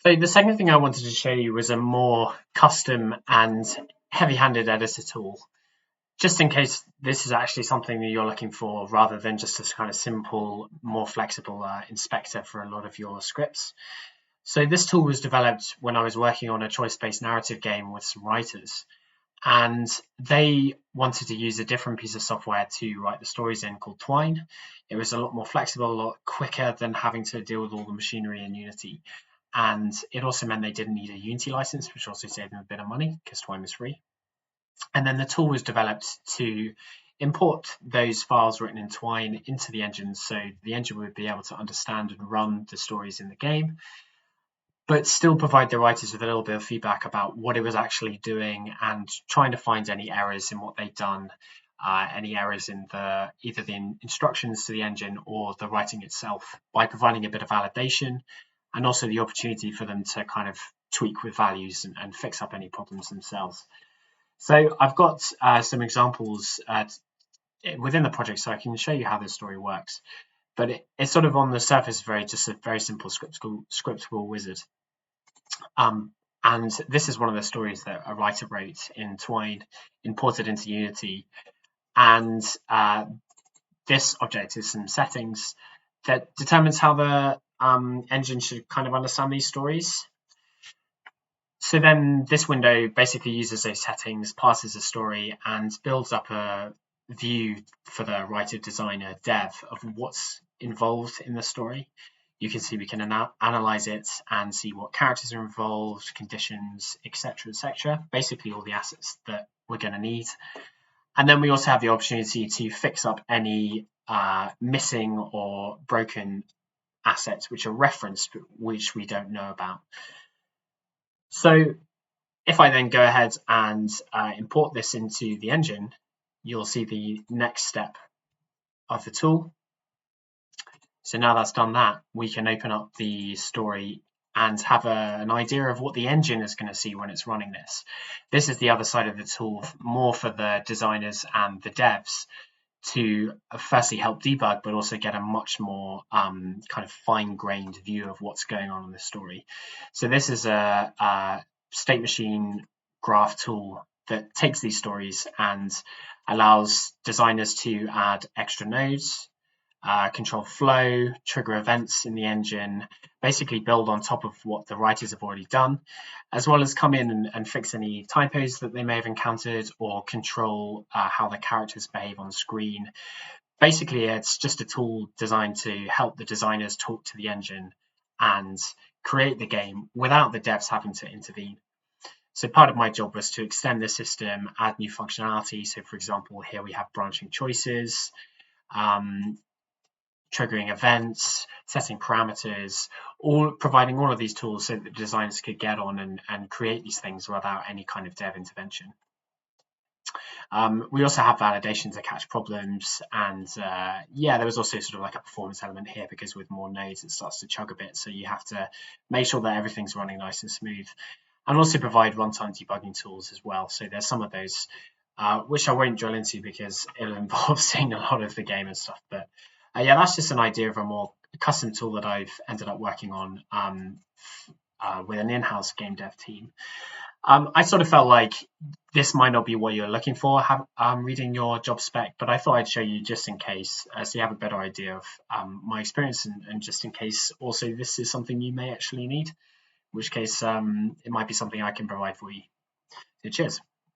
So the second thing I wanted to show you was a more custom and heavy-handed editor tool, just in case this is actually something that you're looking for rather than just a kind of simple, more flexible inspector for a lot of your scripts. So this tool was developed when I was working on a choice-based narrative game with some writers, and they wanted to use a different piece of software to write the stories in called Twine. It was a lot more flexible, a lot quicker than having to deal with all the machinery in Unity. And it also meant they didn't need a Unity license, which also saved them a bit of money because Twine was free. And then the tool was developed to import those files written in Twine into the engine, so the engine would be able to understand and run the stories in the game, but still provide the writers with a little bit of feedback about what it was actually doing and trying to find any errors in what they'd done, any errors in either the instructions to the engine or the writing itself, by providing a bit of validation and also the opportunity for them to kind of tweak with values and fix up any problems themselves. So I've got some examples within the project, so I can show you how this story works. But it's sort of on the surface just a very simple scriptable wizard. And this is one of the stories that a writer wrote in Twine, imported into Unity. And this object is some settings that determines how the engine should kind of understand these stories. So then this window basically uses those settings, parses a story, and builds up a view for the writer, designer, dev of what's involved in the story. You can see we can analyze it and see what characters are involved, conditions, etc., basically all the assets that we're going to need. And then we also have the opportunity to fix up any missing or broken assets which are referenced, which we don't know about. So if I then go ahead and import this into the engine, you'll see the next step of the tool. So now that's done that, we can open up the story and have an idea of what the engine is going to see when it's running this. This is the other side of the tool, more for the designers and the devs to firstly help debug, but also get a much more kind of fine-grained view of what's going on in the story. So this is a state machine graph tool that takes these stories and allows designers to add extra nodes, control flow, trigger events in the engine, basically build on top of what the writers have already done, as well as come in and fix any typos that they may have encountered or control how the characters behave on screen. Basically, it's just a tool designed to help the designers talk to the engine and create the game without the devs having to intervene. So part of my job was to extend the system, add new functionality. So for example, here we have branching choices, triggering events, setting parameters, providing all of these tools so that designers could get on and create these things without any kind of dev intervention. We also have validation to catch problems, and there was also sort of like a performance element here, because with more nodes it starts to chug a bit, so you have to make sure that everything's running nice and smooth, and also provide runtime debugging tools as well. So there's some of those which I won't drill into because it'll involve seeing a lot of the game and stuff, but that's just an idea of a more custom tool that I've ended up working on with an in-house game dev team. I sort of felt like this might not be what you're looking for reading your job spec, but I thought I'd show you just in case, so you have a better idea of my experience, and just in case also this is something you may actually need, in which case it might be something I can provide for you. So cheers.